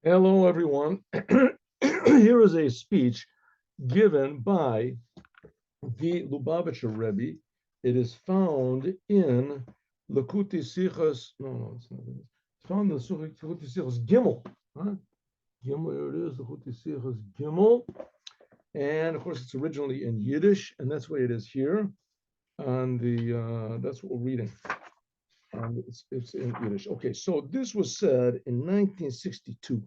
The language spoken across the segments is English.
Hello, everyone. Here is a speech given by the Lubavitcher Rebbe. It is found in Likuti Sichot. No, it's not. It's found in the Likuti Sichot Gimel. Huh? Gimel, here it is, Likuti Sichot Gimel. And of course, it's originally in Yiddish, and that's why it is here. On the that's what we're reading. It's in Yiddish. Okay, so this was said in 1962.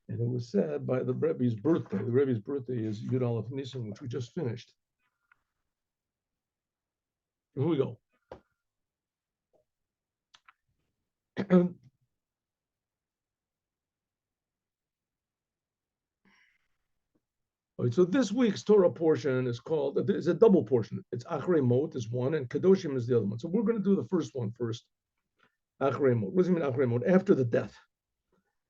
And it was said by the Rebbe's birthday. The Rebbe's birthday is Yud Aleph Nisan, which we just finished. Here we go. All right, so this week's Torah portion is called, it's a double portion. It's Achrei Mot is one, and Kedoshim is the other one. So we're going to do the first one first. Achrei Mot. What does it mean, Achrei Mot? After the death.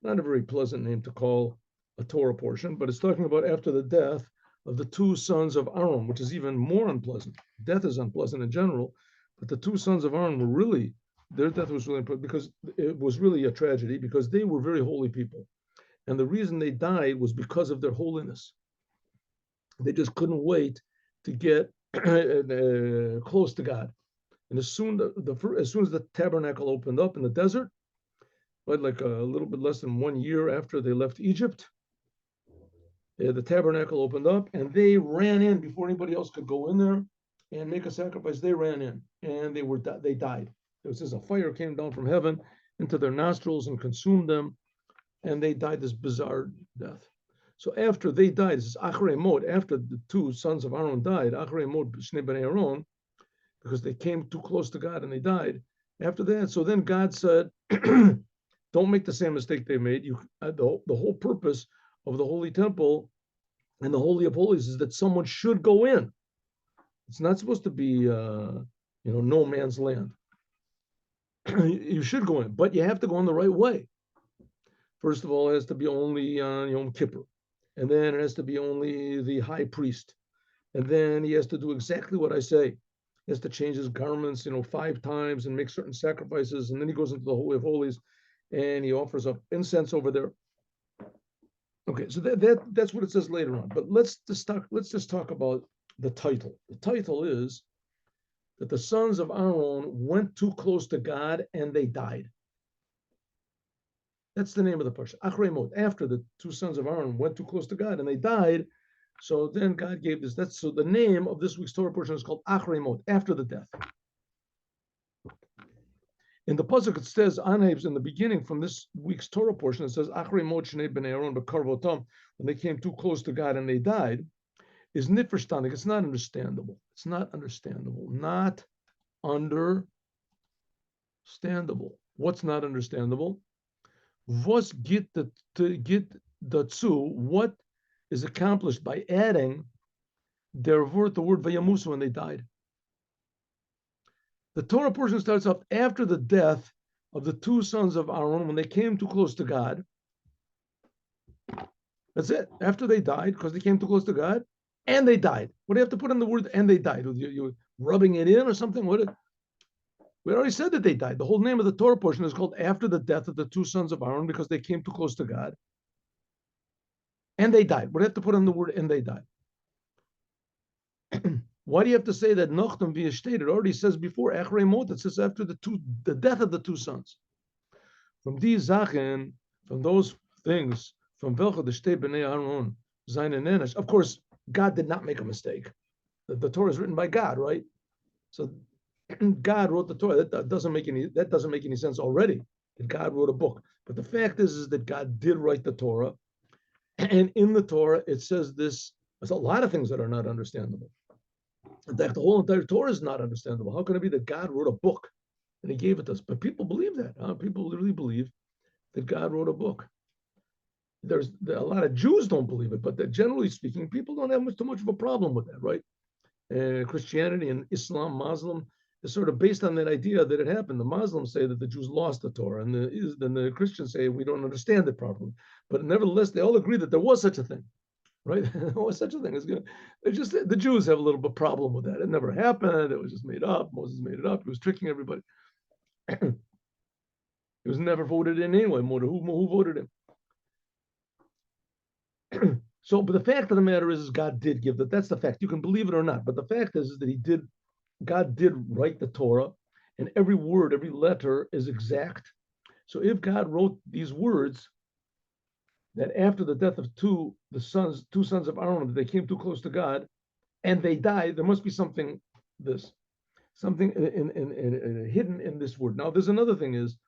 Not a very pleasant name to call a Torah portion, but it's talking about after the death of the two sons of Aaron, which is even more unpleasant. Death is unpleasant in general, but the two sons of Aaron were really, their death was really important because it was really a tragedy because they were very holy people. And the reason they died was because of their holiness. They just couldn't wait to get close to God. And as soon as the tabernacle opened up in the desert, right, like a little bit less than 1 year after they left Egypt, the tabernacle opened up and they ran in before anybody else could go in there and make a sacrifice. They ran in and they died. It says a fire came down from heaven into their nostrils and consumed them, and they died this bizarre death. So after they died, this is Achrei Mot, after the two sons of Aaron died, Achrei Mot Shnei Bnei Aaron, because they came too close to God and they died. After that, so then God said, don't make the same mistake they made. The whole purpose of the Holy Temple and the Holy of Holies is that someone should go in. It's not supposed to be, no man's land. You should go in, but you have to go in the right way. First of all, it has to be only on Yom Kippur. And then it has to be only the high priest. And then he has to do exactly what I say. He has to change his garments, 5 times and make certain sacrifices. And then he goes into the Holy of Holies and he offers up incense over there. Okay, so that's what it says later on. But let's just talk about the title. The title is that the sons of Aaron went too close to God and they died. That's the name of the parsha. Achrei Mot. After the two sons of Aaron went too close to God and they died, so then God gave this. So the name of this week's Torah portion is called Achrei Mot, after the death. In the pasuk it says, Anhebs, in the beginning from this week's Torah portion, it says Achrei Mot Shnei Bnei Aaron B'Karvotam, when they came too close to God and they died, is nit verstandig. It's not understandable. It's not understandable. Not understandable. What's not understandable? Was get dazu, what is accomplished by adding the word vayamusu when they died. The Torah portion starts off after the death of the two sons of Aaron when they came too close to God. That's it. After they died, because they came too close to God, and they died. What do you have to put in the word and they died? You rubbing it in or something? We already said that they died. The whole name of the Torah portion is called after the death of the two sons of Aaron because they came too close to God. And they died. What do you have to put in the word and they died? Why do you have to say that Nochtam via state? It already says before Achrei Mot. It says after the death of the two sons. From these Zachen, from those things, from Velcha the Shtei Bnei Aaron, Zayin and Enesh. Of course, God did not make a mistake. The Torah is written by God, right? So God wrote the Torah. That doesn't make any sense already. That God wrote a book. But the fact is that God did write the Torah, and in the Torah it says this. There's a lot of things that are not understandable. In fact, the whole entire Torah is not understandable. How can it be that God wrote a book and he gave it to us? But people believe that. People really believe that God wrote a book. There's a lot of Jews don't believe it, but generally speaking, people don't have too much of a problem with that, right? Christianity and Islam, Muslim, is sort of based on that idea that it happened. The Muslims say that the Jews lost the Torah, and the Christians say we don't understand it properly. But nevertheless, they all agree that there was such a thing. Right? There was such a thing. It's just the Jews have a little bit problem with that. It never happened. It was just made up. Moses made it up. He was tricking everybody. He was never voted in anyway. Who voted him? So, but the fact of the matter is God did give that. That's the fact. You can believe it or not. But the fact is that God did write the Torah, and every word, every letter is exact. So if God wrote these words, that after the death of two sons of Aaron, they came too close to God, and they died, there must be something something hidden in this word. Now, there's another thing is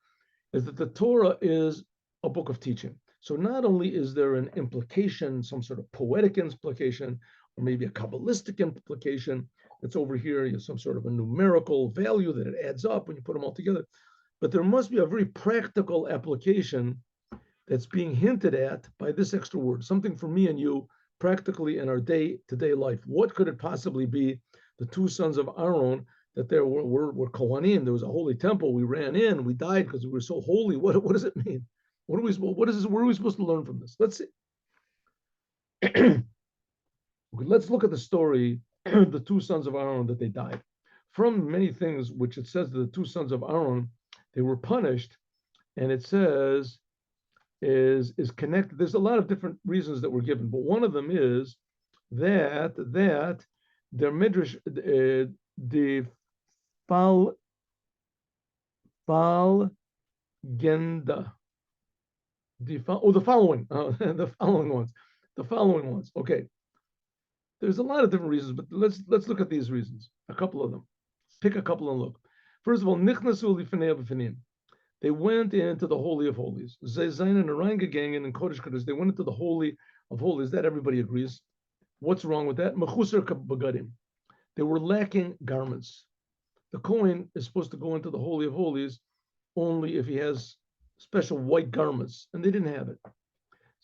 that the Torah is a book of teaching. So not only is there an implication, some sort of poetic implication, or maybe a Kabbalistic implication that's over here, you have some sort of a numerical value that it adds up when you put them all together, but there must be a very practical application that's being hinted at by this extra word, something for me and you practically in our day-to-day life. What could it possibly be? The two sons of Aaron, that there were Kohanim, there was a holy temple, we ran in, we died because we were so holy. What does it mean? What are we supposed to learn from this? Let's see. Let's look at the story, the two sons of Aaron, that they died. From many things which it says that the two sons of Aaron, they were punished, and it says is connected. There's a lot of different reasons that were given, but one of them is that their midrash, the fal genda, the following the following ones. Okay, there's a lot of different reasons, but let's look at these reasons. A couple of them. Pick a couple and look. First of all, nichnasu lifnei b'finim. They went into the Holy of Holies. Zezayin and Orangagangan and Kodesh Kodesh, they went into the Holy of Holies. That everybody agrees. What's wrong with that? Mechusar bagadim. They were lacking garments. The Kohen is supposed to go into the Holy of Holies only if he has special white garments, and they didn't have it.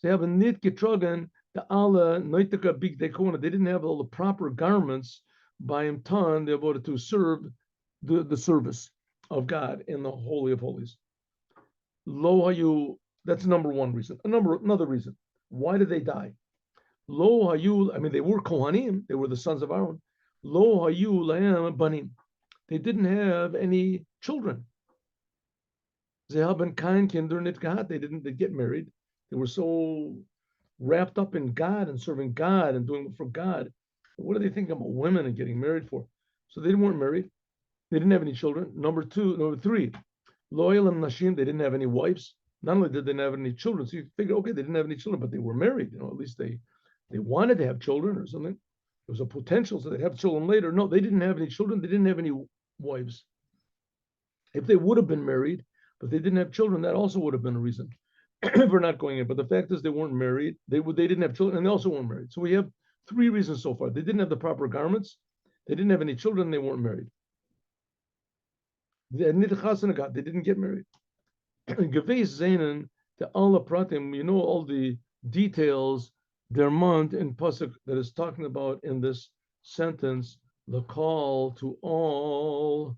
They have a nit getrogan, the Allah noitaka big dekona. They didn't have all the proper garments by imtan. They were to serve the service of God in the Holy of Holies. Lo hayu, that's number one reason. Another reason. Why did they die? Lo hayu, I mean, they were Kohanim, they were the sons of Aaron. Lo hayu laem banim. They didn't have any children. They haben kein Kinder nit gehabt. They didn't get married. They were so wrapped up in God and serving God and doing it for God. What are they thinking about women and getting married for? So they weren't married. They didn't have any children. Number three, loyal and nashim, they didn't have any wives. Not only did they not have any children, so you figure, okay, they didn't have any children, but they were married. You know, at least they wanted to have children or something. There was a potential, so they'd have children later. No, they didn't have any children. They didn't have any wives. If they would have been married, but they didn't have children, that also would have been a reason for not going in. But the fact is, they weren't married. They didn't have children, and they also weren't married. So we have three reasons so far. They didn't have the proper garments. They didn't have any children. They weren't married. They didn't get married. Geveis Zainen, the Allah Pratim, you know all the details, their month in Pasuk that is talking about in this sentence, the call to all.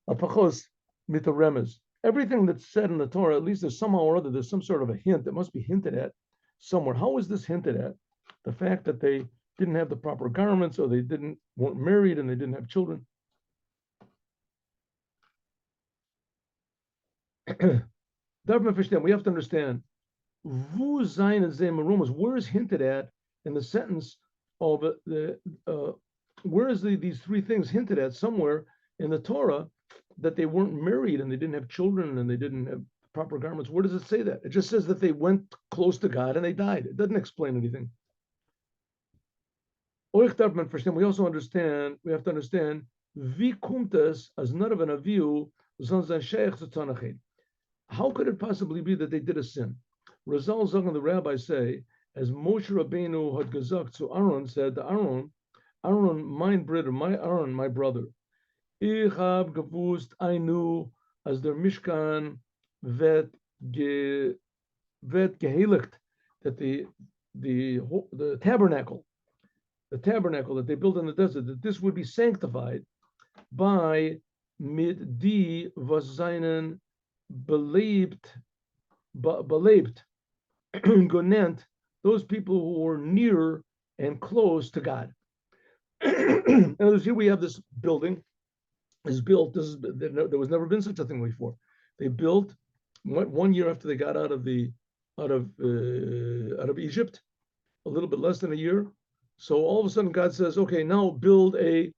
Apachos mitaremes. Everything that's said in the Torah, at least there's somehow or other, there's some sort of a hint that must be hinted at somewhere. How is this hinted at? The fact that they didn't have the proper garments, or they weren't married, and they didn't have children. We have to understand. Where is hinted at in the sentence of where is these three things hinted at somewhere in the Torah, that they weren't married and they didn't have children and they didn't have proper garments? Where does it say that? It just says that they went close to God and they died. It doesn't explain anything. We also understand, we have to understand, as not of an aviu, how could it possibly be that they did a sin? Razal Zog and the rabbis say, as Moshe Rabbeinu had gesagt to Aaron, said to Aaron, mein brother, my brother, ich hab gewusst, I knew, as der Mishkan wird geheiligt, that the tabernacle that they built in the desert, that this would be sanctified by mit die was seinen belebt gonent, those people who were near and close to God. In other words, here we have this building is built. There was never been such a thing before. They built 1 year after they got out of Egypt, a little bit less than a year. So all of a sudden, God says, "Okay, now build a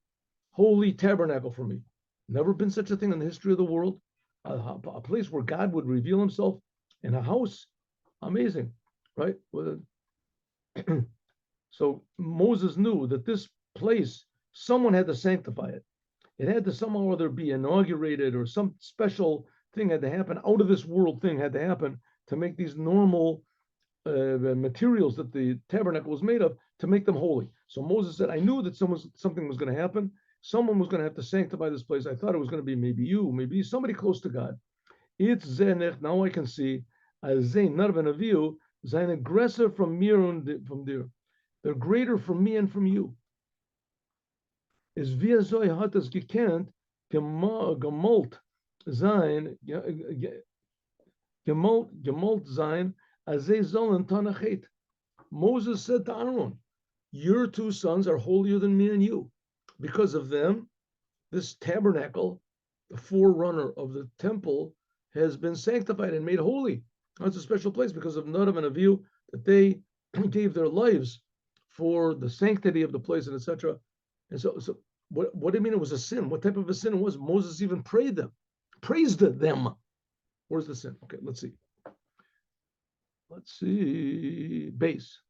holy tabernacle for me." Never been such a thing in the history of the world. A place where God would reveal Himself in a house. Amazing, right? So Moses knew that this place, someone had to sanctify it. It had to somehow or other be inaugurated, or some special thing had to happen, out of this world thing had to happen to make these normal materials that the tabernacle was made of, to make them holy. So Moses said, I knew that something was going to happen. Someone was going to have to sanctify this place. I thought it was going to be maybe you, maybe somebody close to God. It's zenech. Now I can see as zein narven aviu, zain aggressor from mir and from there. They're greater from me and from you. Is via Zoe hat es gekannt, gemalt sein, gemalt sein, as they sollen tanachet. Moses said to Aaron, your two sons are holier than me and you. Because of them, this tabernacle, the forerunner of the temple, has been sanctified and made holy. That's a special place because of Nadav and Avihu, that they gave their lives for the sanctity of the place, and etc. And so what do you mean it was a sin? What type of a sin it was? Moses even praised them. Where's the sin? Okay, let's see. Base.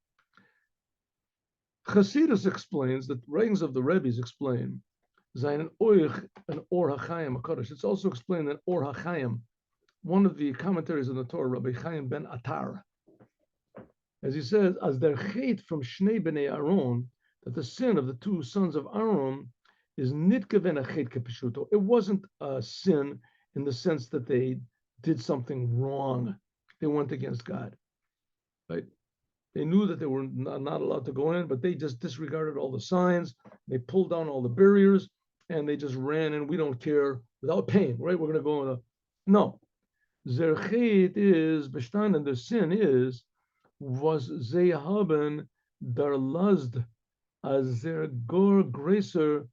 Chassidus explains that writings of the Rebbe's explain Zayin an Or HaChaim HaKadosh. It's also explained that Or HaChaim, one of the commentaries in the Torah, Rabbi Chaim ben Atar, as he says, as their hate from Shnei Bnei Aaron, that the sin of the two sons of Aaron is nitkaven a chet kepeshuto. It wasn't a sin in the sense that they did something wrong. They went against God, right? They knew that they were not allowed to go in, but they just disregarded all the signs. They pulled down all the barriers, and they just ran in. We don't care, without paying, right? We're going to go in. No. Zerchet is, bestanden, the sin is, was ze haben der Lazd as their gor gracer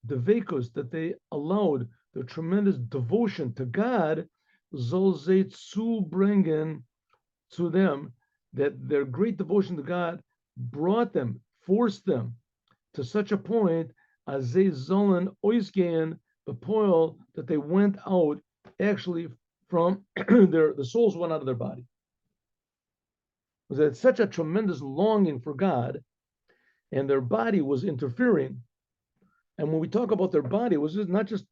devekos, that they allowed their tremendous devotion to God, soll ze zubringen to them, that their great devotion to God forced them to such a point as they sollen oisgehen bepoil, that they went out actually from the souls went out of their body. Was that such a tremendous longing for God, and their body was interfering. And when we talk about their body, it was not just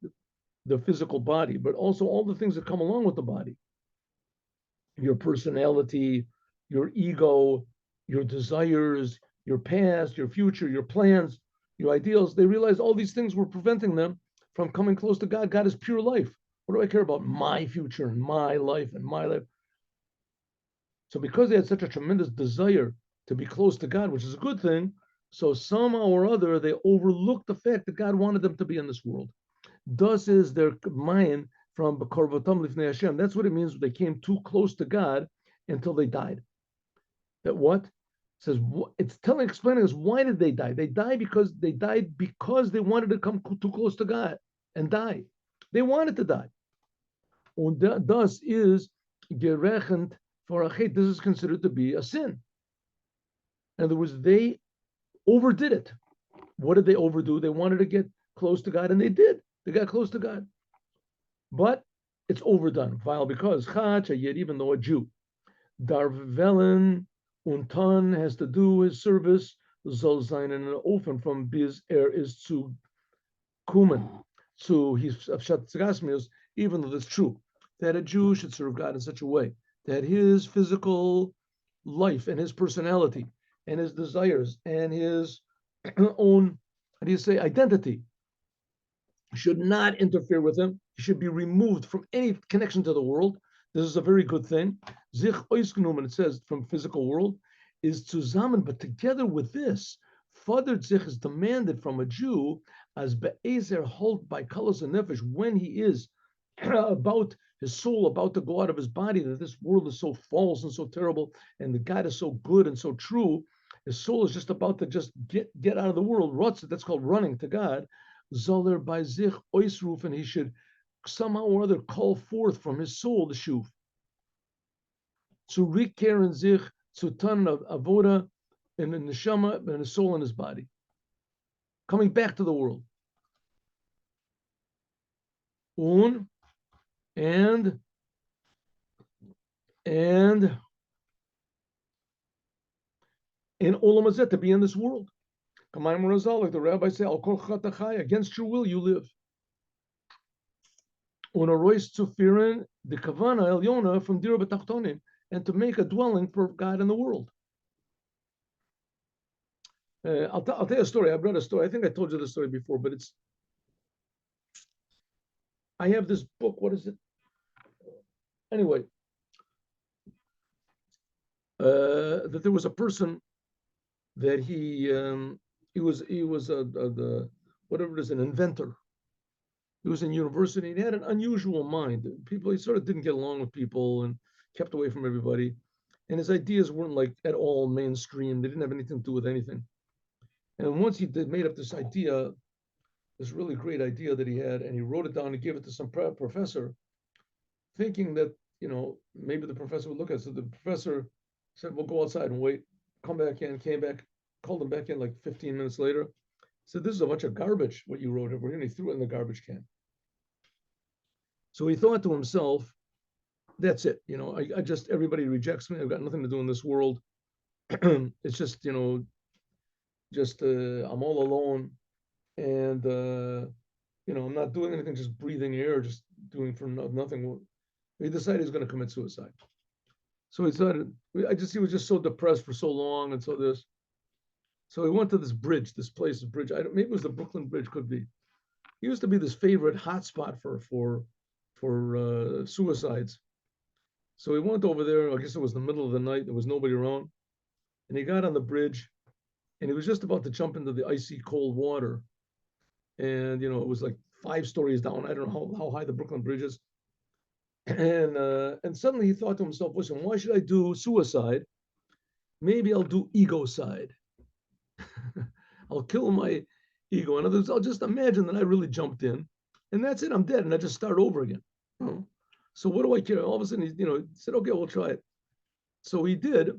the physical body, but also all the things that come along with the body. Your personality, your ego, your desires, your past, your future, your plans, your ideals. They realized all these things were preventing them from coming close to God. God is pure life. What do I care about my future and my life and my life? So because they had such a tremendous desire to be close to God, which is a good thing, so somehow or other they overlooked the fact that God wanted them to be in this world. Thus is their mind from B'korvotam Lifnei Hashem. That's what it means. They came too close to God until they died. That what? It says, it's explaining us, why did they die? They died because they wanted to come too close to God and die. They wanted to die. Und thus is gerechnet for a chet. This is considered to be a sin. In other words, they overdid it. What did they overdo? They wanted to get close to God, and they did. They got close to God. But it's overdone. While because Chach, yet even though a Jew, Darvelen Untan has to do his service, soll sein in an ofen from bis is zu kumen. So he's even though that's true, that a Jew should serve God in such a way that his physical life and his personality and his desires and his own, identity should not interfere with him. He should be removed from any connection to the world. This is a very good thing. Zich oisgenommen, it says, from physical world, is zusammen, but together with this, further zich is demanded from a Jew as be'ezer halt by kalos and nefesh, when he is about his soul, about to go out of his body, that this world is so false and so terrible, and the God is so good and so true, his soul is just about to just get out of the world. Rotz, that's called running to God. Zoller by zich oisruf, and he should somehow or other call forth from his soul the shuv. To rikehren zich zu tun of avoda in the neshama and his soul and his body, coming back to the world. Un and in olam hazeh, to be in this world. Kamayim Razal, like the rabbi say, al kol chatachai, against your will you live. Una rois tzufirin the kavana elyona from dira b'tachtonim, and to make a dwelling for God in the world. I'll tell you a story. I've read a story. I think I told you the story before, but I have this book. What is it? Anyway, that there was a person that he was whatever it is, an inventor. He was in university. And he had an unusual mind. He sort of didn't get along with people and kept away from everybody. And his ideas weren't like at all mainstream. They didn't have anything to do with anything. And once he made up this idea, this really great idea that he had, and he wrote it down and gave it to some professor, thinking that, maybe the professor would look at it. So the professor said, "We'll go outside and wait." Come back in, came back, called him back in like 15 minutes later. Said, "This is a bunch of garbage, what you wrote over here." And he threw it in the garbage can. So he thought to himself, that's it. I just, everybody rejects me. I've got nothing to do in this world. It's just, I'm all alone. And, I'm not doing anything, just breathing air, just doing for nothing. He decided he was going to commit suicide. So he decided, he was just so depressed for so long and so this. So he went to this bridge, this bridge. Maybe it was the Brooklyn Bridge, could be. It used to be this favorite hotspot for suicides. So he went over there. I guess it was the middle of the night. There was nobody around. And he got on the bridge and he was just about to jump into the icy cold water. And, it was like 5 stories down. I don't know how high the Brooklyn Bridge is. And suddenly he thought to himself, listen, why should I do suicide? Maybe I'll do egocide. I'll kill my ego. In other words, I'll just imagine that I really jumped in and that's it. I'm dead. And I just start over again. So what do I care? All of a sudden, he said, okay, we'll try it. So he did.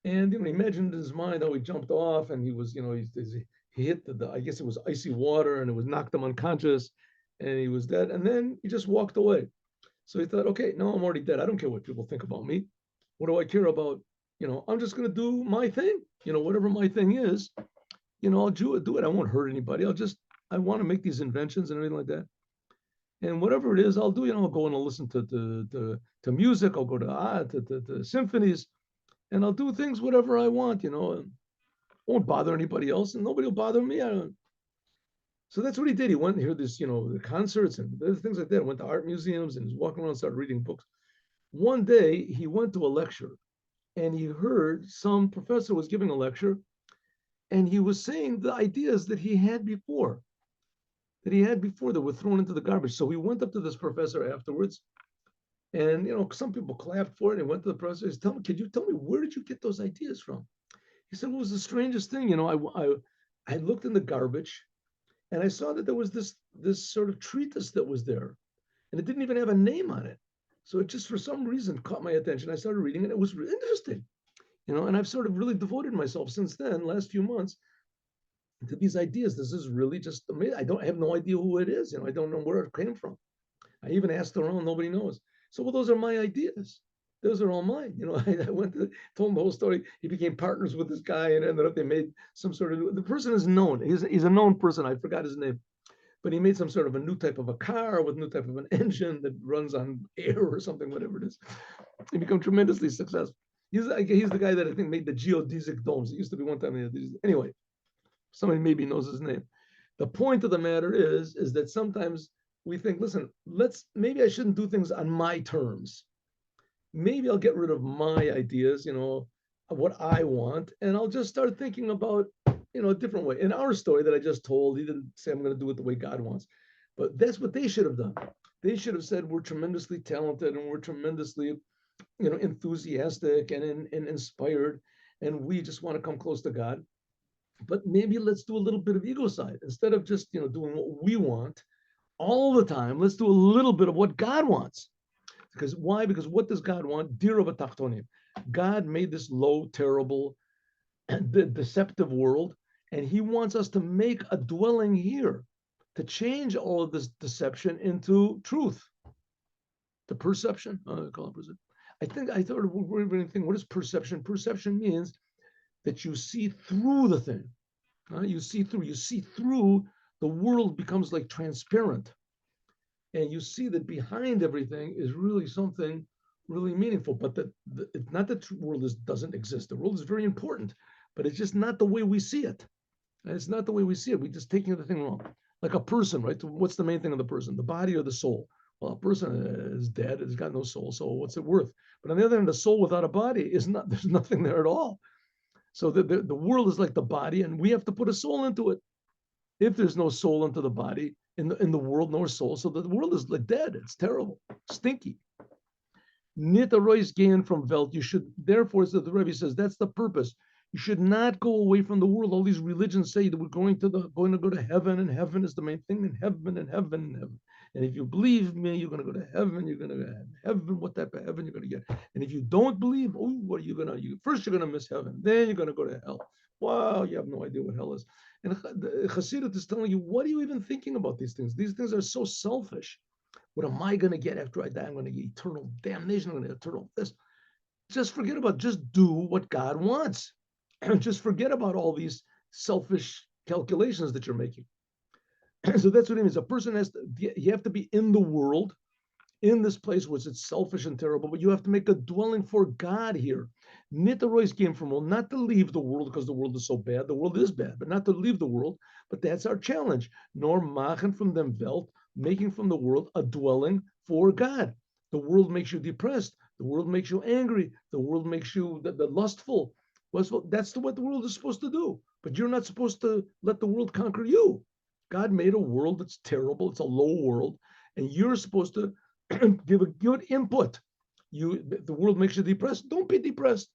And, he imagined in his mind how he jumped off and he was, he hit I guess it was icy water and it was knocked him unconscious and he was dead. And then he just walked away. So he thought, okay, no, I'm already dead. I don't care what people think about me. What do I care about? I'm just going to do my thing. Whatever my thing is, I'll do it. I won't hurt anybody. I want to make these inventions and everything like that. And whatever it is, I'll do. I'll go and I'll listen to music. I'll go to symphonies, and I'll do things whatever I want. I won't bother anybody else, and nobody will bother me. So that's what he did. He went and heard this, the concerts and things like that. Went to art museums and was walking around and started reading books. One day he went to a lecture, and he heard some professor was giving a lecture, and he was saying the ideas that he had before. That were thrown into the garbage. So he went up to this professor afterwards, and some people clapped for it. And went to the professor. He said, "Could you tell me where did you get those ideas from?" He said, "Well, it was the strangest thing. I looked in the garbage, and I saw that there was this sort of treatise that was there, and it didn't even have a name on it. So it just for some reason caught my attention. I started reading it. It was really interesting, and I've sort of really devoted myself since then, last few months, to these ideas. This is really just amazing. I have no idea who it is. I don't know where it came from. I even asked around, nobody knows. So, well, those are my ideas. Those are all mine. I went told him the whole story. He became partners with this guy and ended up, they made some sort of, the person is known. He's a known person. I forgot his name. But he made some sort of a new type of a car with a new type of an engine that runs on air or something, whatever it is. He became tremendously successful. He's the guy that I think made the geodesic domes. It used to be one time. Anyway, somebody maybe knows his name. The point of the matter is that sometimes we think, listen, maybe I shouldn't do things on my terms. Maybe I'll get rid of my ideas, what I want, and I'll just start thinking about, a different way. In our story that I just told, he didn't say I'm going to do it the way God wants, but that's what they should have done. They should have said, we're tremendously talented and we're tremendously, enthusiastic and inspired, and we just want to come close to God. But maybe let's do a little bit of ego side instead of just doing what we want all the time. Let's do a little bit of what God wants. Because why? Because what does God want? Dir of a tachtonim. God made this low, terrible, deceptive world, and He wants us to make a dwelling here, to change all of this deception into truth. The perception, I call it perception. I thought we're even thinking, what is perception? Perception means that you see through the thing. You see through. The world becomes like transparent, and you see that behind everything is really something really meaningful. But it's not that the world doesn't exist. The world is very important, but it's just not the way we see it. And it's not the way we see it. We're just taking the thing wrong. Like a person, right? So what's the main thing of the person? The body or the soul? Well, a person is dead. It's got no soul. So what's it worth? But on the other hand, the soul without a body is not. There's nothing there at all. So the world is like the body, and we have to put a soul into it. If there's no soul into the body, in the world, no soul. So the world is like dead. It's terrible, stinky. Nita Royce gain from Welt. You should, therefore, so the Rebbe says, that's the purpose. You should not go away from the world. All these religions say that we're going to go to heaven, and heaven is the main thing, and heaven and heaven and heaven. And if you believe me, you're going to go to heaven. You're going to go to heaven. What type of heaven you're going to get? And if you don't believe, oh, what are you going to? First, you're going to miss heaven. Then you're going to go to hell. Wow, you have no idea what hell is. And Chassidut is telling you, what are you even thinking about these things? These things are so selfish. What am I going to get after I die? I'm going to get eternal damnation. I'm going to get eternal this. Just forget about, just do what God wants. And just forget about all these selfish calculations that you're making. So that's what it means. A person has to, you have to be in the world, in this place which it's selfish and terrible, but you have to make a dwelling for God here. Nitarois came from world, not to leave the world because the world is so bad. The world is bad, but not to leave the world. But that's our challenge. Nor machen from them Welt, making from the world a dwelling for God. The world makes you depressed. The world makes you angry. The world makes you the lustful. That's what the world is supposed to do. But you're not supposed to let the world conquer you. God made a world that's terrible. It's a low world. And you're supposed to give a good input. The world makes you depressed. Don't be depressed.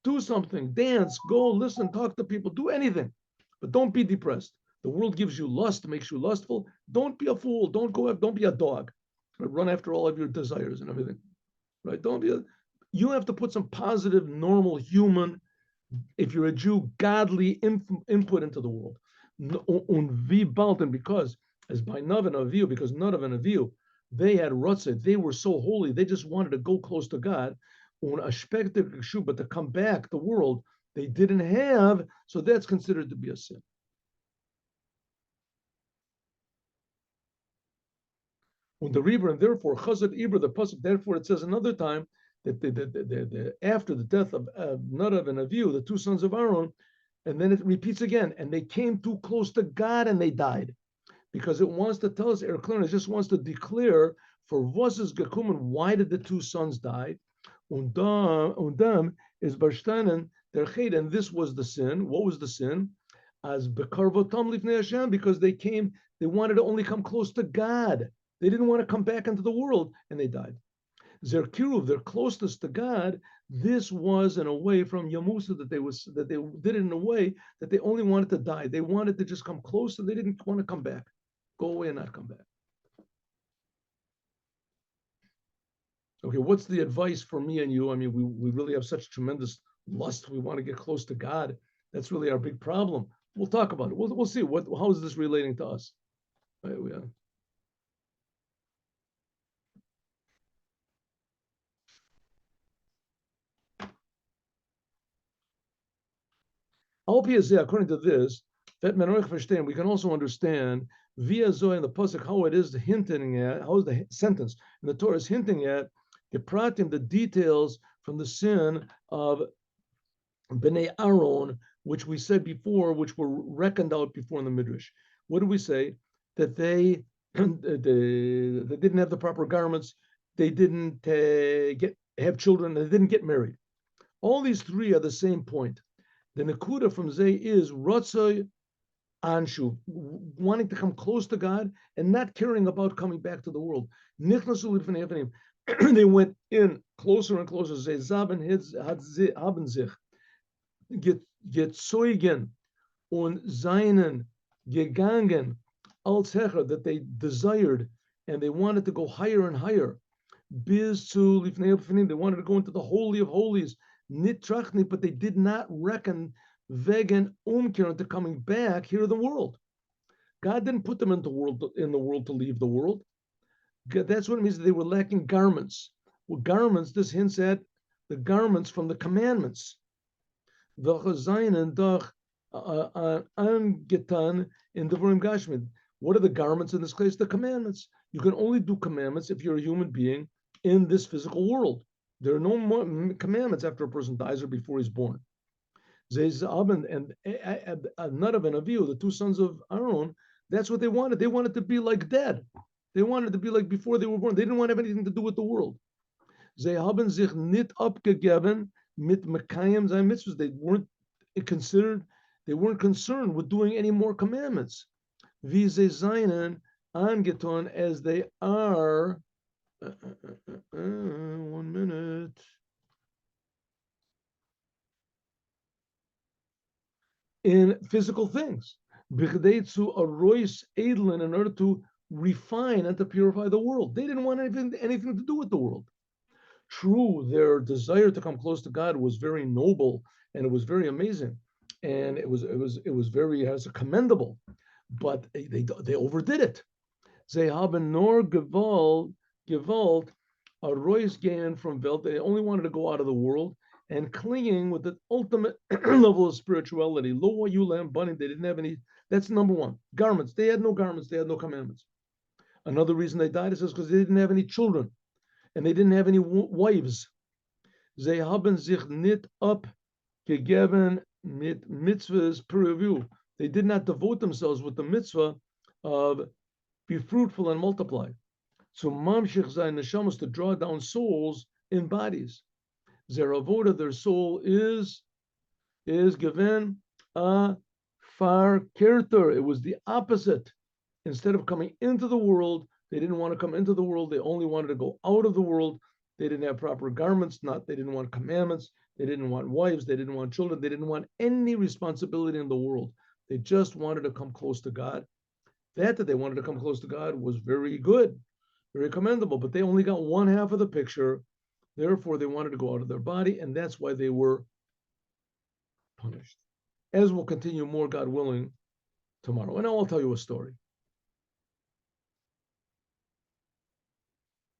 Do something. Dance. Go. Listen. Talk to people. Do anything. But don't be depressed. The world gives you lust, makes you lustful. Don't be a fool. Don't be a dog. Run after all of your desires and everything. Right? You have to put some positive, normal, human, if you're a Jew, godly input into the world. And because, as by Nav and Avihu, because Nadav and Avihu, they had Ratzah, they were so holy, they just wanted to go close to God. But to come back, the world, they didn't have, so that's considered to be a sin. When the Rebbe, and therefore, Chazad Ibra, the Pasuk, therefore it says another time that after the death of Nadav and Avihu, the two sons of Aaron, and then it repeats again, and they came too close to God and they died. Because it wants to tell us, it just wants to declare for Vosses Gekumen, why did the two sons die? Undam is Barshtanen der Ched, and this was the sin. What was the sin? As Bekarvotam Lifnei Hashem, because they wanted to only come close to God. They didn't want to come back into the world, and they died. Zerkiruv, their closeness to God, this was in a way from Yamusa that they did it in a way that they only wanted to die. They wanted to just come close, and they didn't want to come back. Go away and not come back. Okay, what's the advice for me and you? I mean, we really have such tremendous lust. We want to get close to God. That's really our big problem. We'll talk about it. We'll see. How is this relating to us? Right, according to this, that we can also understand via Zoe and the Pasuk how it is hinting at, how is the sentence in the Torah is hinting at the pratim, the details from the sin of Bnei Aaron, which we said before, which were reckoned out before in the Midrash. What do we say? That they didn't have the proper garments, they didn't have children, they didn't get married. All these three are the same point. The Nakuda from Zay is Ratzah Anshu, wanting to come close to God and not caring about coming back to the world. They went in closer and closer. gezeugen und seinen gegangen als Hecher, that they desired and they wanted to go higher and higher. Biz to lifnei upfinim, they wanted to go into the holy of holies. Nit trachni, but they did not reckon vegan umkir into coming back here in the world. God didn't put them in the world to leave the world. That's what it means that they were lacking garments. Well, garments, this hints at the garments from the commandments. Angetan in Devarim Gashmid. What are the garments in this case? The commandments. You can only do commandments if you're a human being in this physical world. There are no more commandments after a person dies or before he's born. Zeizab and Nadav and Avihu, the two sons of Aaron, that's what they wanted. They wanted to be like dead. They wanted to be like before they were born. They didn't want to have anything to do with the world. They haben sich nicht abgegeben mit Mekayim sein mitzvahs. They weren't considered, they weren't concerned with doing any more commandments. Wie sie seien angetan as they are. 1 minute. In physical things. Bichdei zu arois edlen, in order to refine and to purify the world. They didn't want anything to do with the world. True, their desire to come close to God was very noble and it was very amazing, and it was very commendable, but they overdid it. They haben nur gewalt a rois gehen from Welt. They only wanted to go out of the world and clinging with the ultimate level of spirituality. Lo yulam bunny. They didn't have any. That's number one. Garments. They had no garments. They had no commandments. Another reason they died is because they didn't have any children. And they didn't have any wives. They haben sich nicht abgegeben mit mitzvahs per review. They did not devote themselves with the mitzvah of be fruitful and multiply. So mamshich sein neshamas, to draw down souls in bodies. Their avoda, their soul is given a far character. It was the opposite. Instead of coming into the world, they didn't want to come into the world. They only wanted to go out of the world. They didn't have proper garments. They didn't want commandments. They didn't want wives. They didn't want children. They didn't want any responsibility in the world. They just wanted to come close to God. That they wanted to come close to God was very good, very commendable. But they only got one half of the picture. Therefore, they wanted to go out of their body, and that's why they were punished. As we'll continue more, God willing, tomorrow. And I'll tell you a story.